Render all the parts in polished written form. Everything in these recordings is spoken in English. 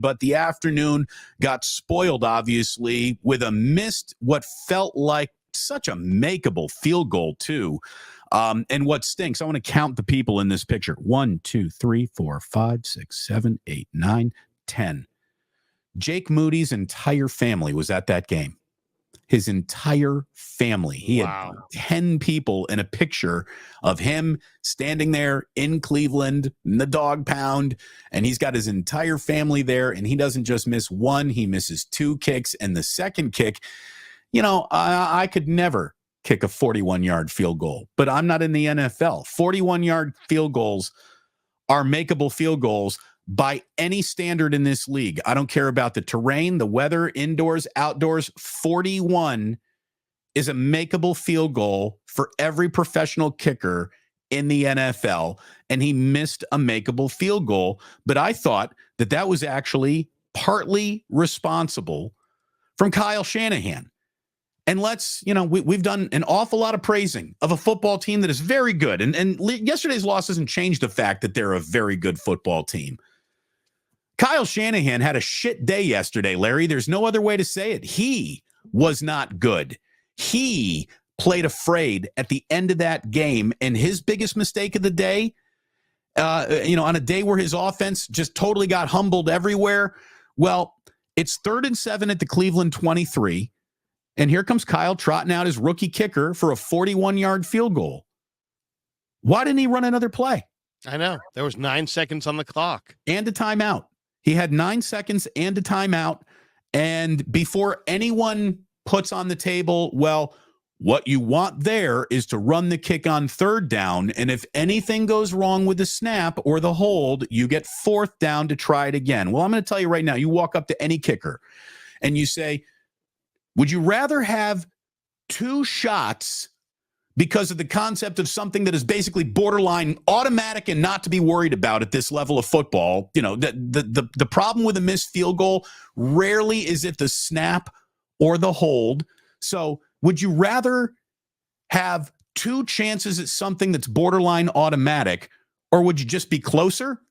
But the afternoon got spoiled, obviously, with a missed, what felt like such a makeable field goal, too. And what stinks, I want to count the people in this picture. 1, 2, 3, 4, 5, 6, 7, 8, 9, 10. Jake Moody's entire family was at that game. His entire family. He had 10 people in a picture of him standing there in Cleveland in the dog pound, and he's got his entire family there, and he doesn't just miss one, he misses 2 kicks, and the second kick, I could never kick a 41-yard field goal, but I'm not in the NFL. 41-yard field goals are makeable field goals by any standard in this league. I don't care about the terrain, the weather, indoors, outdoors. 41 is a makeable field goal for every professional kicker in the NFL, and he missed a makeable field goal. But I thought that was actually partly responsible from Kyle Shanahan. And we've done an awful lot of praising of a football team that is very good. And yesterday's loss doesn't change the fact that they're a very good football team. Kyle Shanahan had a shit day yesterday, Larry. There's no other way to say it. He was not good. He played afraid at the end of that game. And his biggest mistake of the day, on a day where his offense just totally got humbled everywhere. Well, it's 3rd and 7 at the Cleveland 23. And here comes Kyle trotting out his rookie kicker for a 41-yard field goal. Why didn't he run another play? I know. There was 9 seconds on the clock. And a timeout. He had 9 seconds and a timeout. And before anyone puts on the table, well, what you want there is to run the kick on 3rd down. And if anything goes wrong with the snap or the hold, you get 4th down to try it again. Well, I'm going to tell you right now, you walk up to any kicker and you say, would you rather have 2 shots because of the concept of something that is basically borderline automatic and not to be worried about at this level of football? The problem with a missed field goal rarely is it the snap or the hold. So would you rather have 2 chances at something that's borderline automatic, or would you just be closer?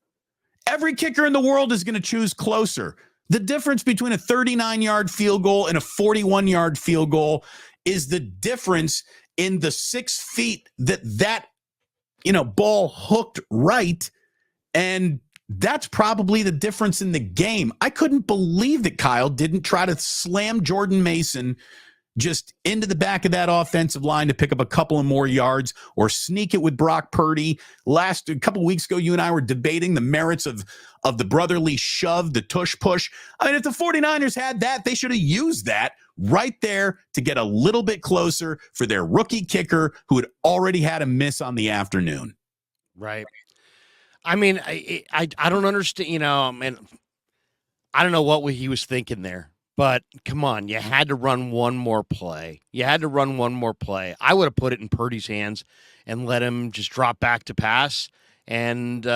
Every kicker in the world is going to choose closer. The difference between a 39-yard field goal and a 41-yard field goal is the difference in the 6 feet that ball hooked right. And that's probably the difference in the game. I couldn't believe that Kyle didn't try to slam Jordan Mason just into the back of that offensive line to pick up a couple of more yards, or sneak it with Brock Purdy. A couple of weeks ago, you and I were debating the merits of the brotherly shove, the tush push. I mean, if the 49ers had that, they should have used that right there to get a little bit closer for their rookie kicker who had already had a miss on the afternoon. Right. I mean, I don't understand, I don't know what he was thinking there. But come on, you had to run one more play. I would have put it in Purdy's hands and let him just drop back to pass and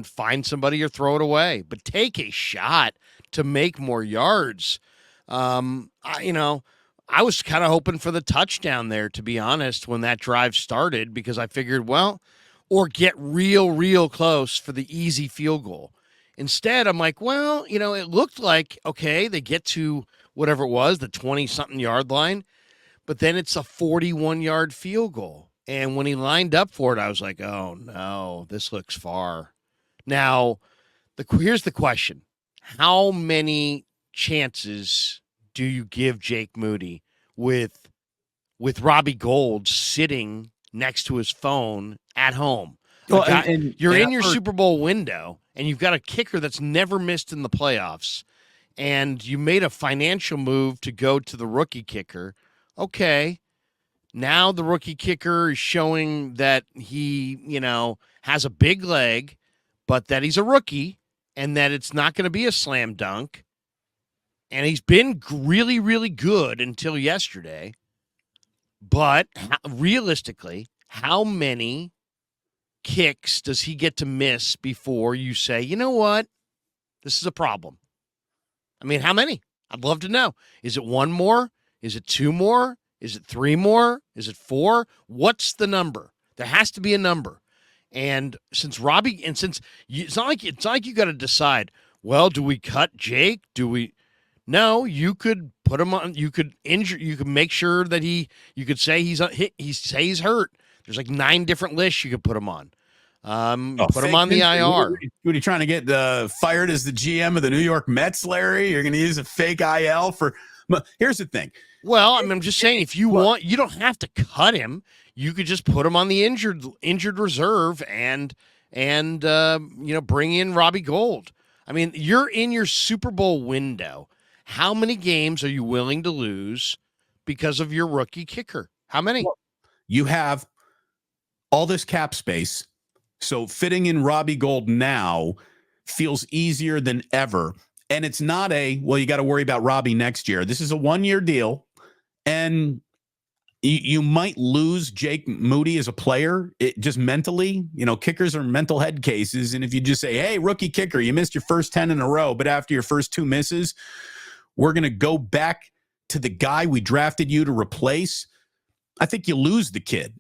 find somebody or throw it away. But take a shot to make more yards. I was kind of hoping for the touchdown there, to be honest, when that drive started, because I figured, or get real close for the easy field goal. Instead, I'm like, it looked like, okay, they get to whatever it was, the 20-something yard line, but then it's a 41-yard field goal. And when he lined up for it, I was like, oh, no, this looks far. Now, here's the question. How many chances do you give Jake Moody with Robbie Gould sitting next to his phone at home? Well, you're in your Super Bowl window, and you've got a kicker that's never missed in the playoffs, and you made a financial move to go to the rookie kicker. Okay, now the rookie kicker is showing that he, has a big leg, but that he's a rookie, and that it's not going to be a slam dunk. And he's been really, really good until yesterday. But realistically, how many kicks does he get to miss before you say, you know what, this is a problem? I mean, how many? I'd love to know. Is it 1 more? Is it 2 more? Is it 3 more? Is it 4? What's the number? There has to be a number. And since it's not like you got to decide, Well, do we cut Jake? Do we? No, you could put him on. You could injure. You could make sure that You could say he's hurt. There's like 9 different lists you could put him on. Put him on the IR. What are you trying to get fired as the GM of the New York Mets, Larry? You're going to use a fake IL for. Here's the thing. Well, I mean, I'm just saying, if you want, you don't have to cut him. You could just put him on the injured reserve and bring in Robbie Gould. I mean, you're in your Super Bowl window. How many games are you willing to lose because of your rookie kicker? How many? Well, you have all this cap space, so fitting in Robbie Gould now feels easier than ever. And it's not you got to worry about Robbie next year. This is a 1-year deal, and you might lose Jake Moody as a player, just mentally. Kickers are mental head cases, and if you just say, hey, rookie kicker, you missed your first 10 in a row, but after your first 2 misses, we're going to go back to the guy we drafted you to replace, I think you lose the kid.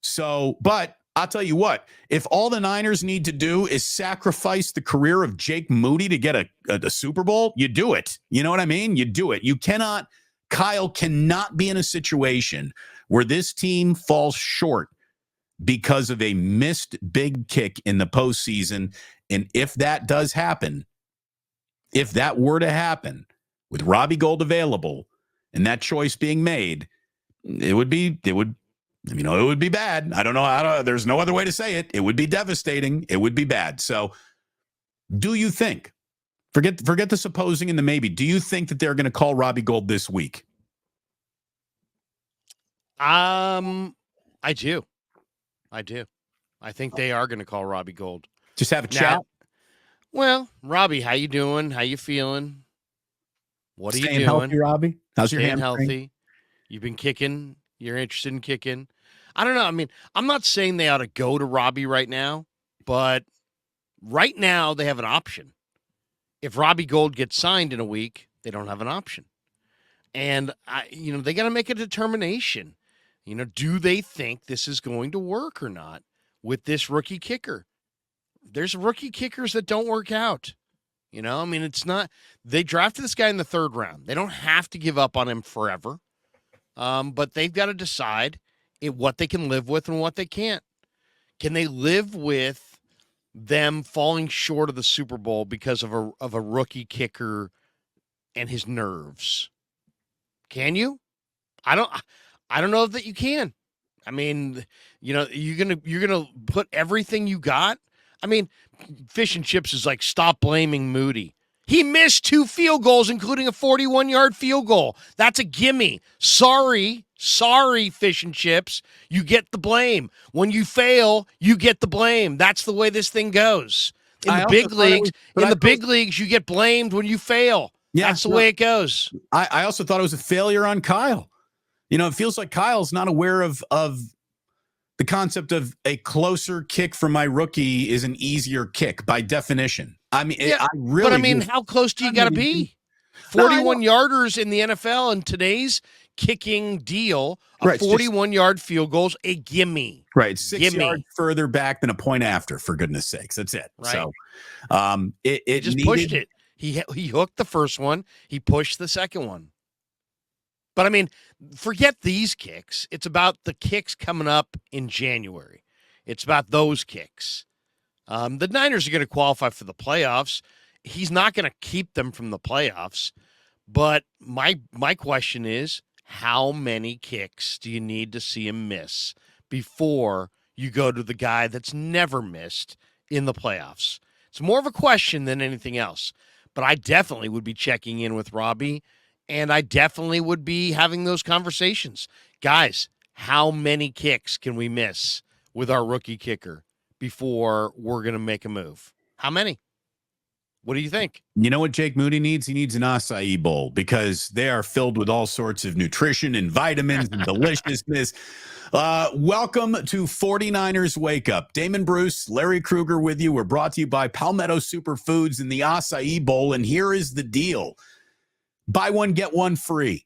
So, but I'll tell you what, if all the Niners need to do is sacrifice the career of Jake Moody to get a Super Bowl, you do it. You know what I mean? You do it. Kyle cannot be in a situation where this team falls short because of a missed big kick in the postseason. And if that does happen, if that were to happen with Robbie Gould available and that choice being made, it would be bad. I don't know there's no other way to say it. It would be devastating. It would be bad. So do you think, forget the supposing and the maybe, do you think that they're going to call Robbie Gould this week? I do. I think they are going to call Robbie Gould. Just have a chat. Well, Robbie, how you doing? How you feeling? What are you doing? Healthy, Robbie? How's your hand? Healthy? You've been kicking. You're interested in kicking. I don't know. I mean, I'm not saying they ought to go to Robbie right now, but right now they have an option. If Robbie Gould gets signed in a week, they don't have an option. And they got to make a determination. Do they think this is going to work or not with this rookie kicker? There's rookie kickers that don't work out. I mean, it's not, they drafted this guy in the 3rd round. They don't have to give up on him forever. But they've got to decide what they can live with and what they can't. Can they live with them falling short of the Super Bowl because of a rookie kicker and his nerves? Can you? I don't know that you can. I mean, you're gonna put everything you got. I mean, Fish and Chips is like, stop blaming Moody. He missed 2 field goals, including a 41-yard field goal. That's a gimme. Sorry, Fish and Chips. You get the blame. When you fail, you get the blame. That's the way this thing goes. In the big leagues, you get blamed when you fail. Yeah, that's the way it goes. I also thought it was a failure on Kyle. It feels like Kyle's not aware of the concept of a closer kick from my rookie is an easier kick by definition. I mean, how close do you got to be? 41-yarders in the NFL in today's kicking deal, a 41-yard field goal's a gimme. Right, 6 yards further back than a point after, for goodness sakes. That's it. Right. So it just pushed it. He hooked the first one. He pushed the second one. But, I mean, forget these kicks. It's about the kicks coming up in January. It's about those kicks. The Niners are going to qualify for the playoffs. He's not going to keep them from the playoffs. But my question is, how many kicks do you need to see him miss before you go to the guy that's never missed in the playoffs? It's more of a question than anything else. But I definitely would be checking in with Robbie, and I definitely would be having those conversations. Guys, how many kicks can we miss with our rookie kicker before we're going to make a move? How many? What do you think? You know what Jake Moody needs? He needs an acai bowl because they are filled with all sorts of nutrition and vitamins and deliciousness. Welcome to 49ers Wake Up. Damon Bruce, Larry Krueger with you. We're brought to you by Palmetto Superfoods and the acai bowl. And here is the deal. Buy one, get one free.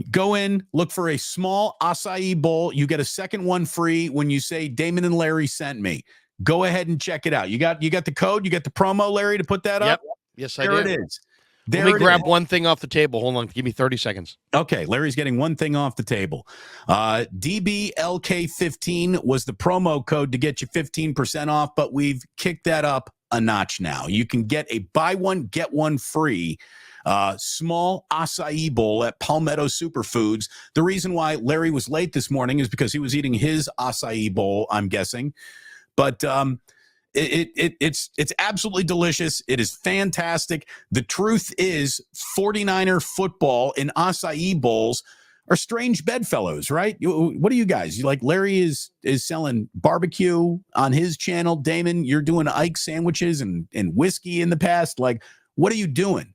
Go in, look for a small acai bowl. You get a second one free when you say Damon and Larry sent me. Go ahead and check it out. You got the code? You got the promo, Larry, to put that up? Yes, I There do. it is. Let There me it grab is. one thing off the table. Hold on. Give me 30 seconds. Okay, Larry's getting one thing off the table. DBLK15 was the promo code to get you 15% off, but we've kicked that up a notch now. You can get a buy one, get one free small acai bowl at Palmetto Superfoods. The reason why Larry was late this morning is because he was eating his acai bowl, I'm guessing. But it's absolutely delicious. It is fantastic. The truth is 49er football in acai bowls are strange bedfellows, right? What do you guys? You like Larry is selling barbecue on his channel. Damon, you're doing Ike sandwiches and whiskey in the past. Like, what are you doing?